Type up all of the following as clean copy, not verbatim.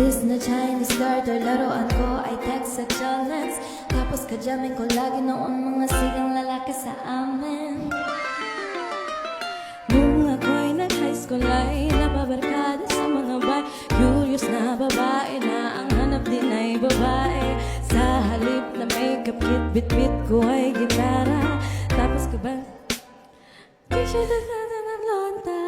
Imbis na Chinese garter, laruan ko ay Texas challenge. Tapos kadyamin ko lagi noon mga sigang lalaki sa amin. Nung ako'y nag-high school ay napabarkada sa mga bay. Curious na babae na ang hanap din ay babae. Sa halip na makeup kit, bit-bit ko ay gitara. Tapos ka ba? T-shirt at ng lonta.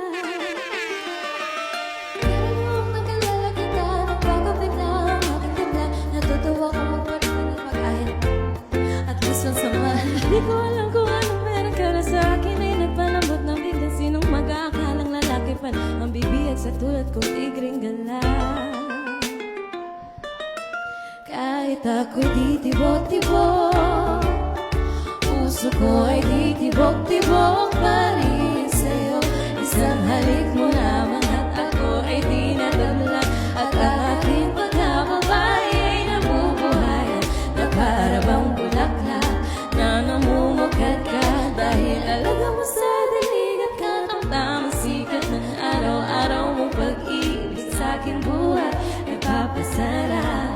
Di ko alam kung anong meron ka na sa akin. Ay nagpalambot ng bigla. Sinong mag-aakalang lalaki pa ang bibiyag sa tulad kong tigring gala. Kahit ako'y titibok-tibok, puso ko ay titibok-tibok pa rin sa'yo. Isang halik mo lamang at ako ay dinadamlan. At ang aking pagkakabay ay nabubuhayan na para bang bulaklak na namumukad ka. Dahil alaga mo sa dilig at katamtamang sikat ng araw-araw mong pag-ibig sa aking buhay ay papasarap.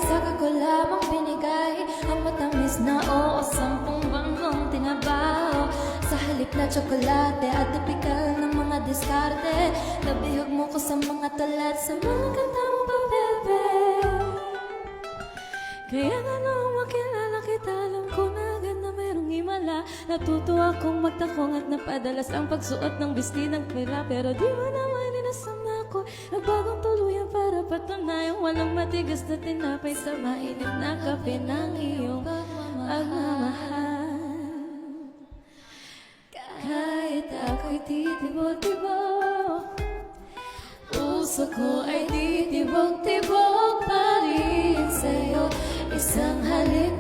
Saka ko lamang binigay ang matamis na oo, 10 bangong tinabaho. Sa halip na tsokolate at tipikal ng mga diskarte. Nabihag mo ko sa mga talat, sa mga kanta mo pa, bebe. Kaya nga nung makilala kita, alam ko na agad na merong himala. Natuto akong magtakong at napadalas ang pagsuot ng bisti ng pera. Pero di mo naman inasama ko, nagbagong tuluyan para patunayang walang matigas na tinapay sa mainit na kape ng iyong pagmamahal. Kahit ako'y titibok-tibok, puso ko ay titibok-tibok pa rin sa'yo. Isang halik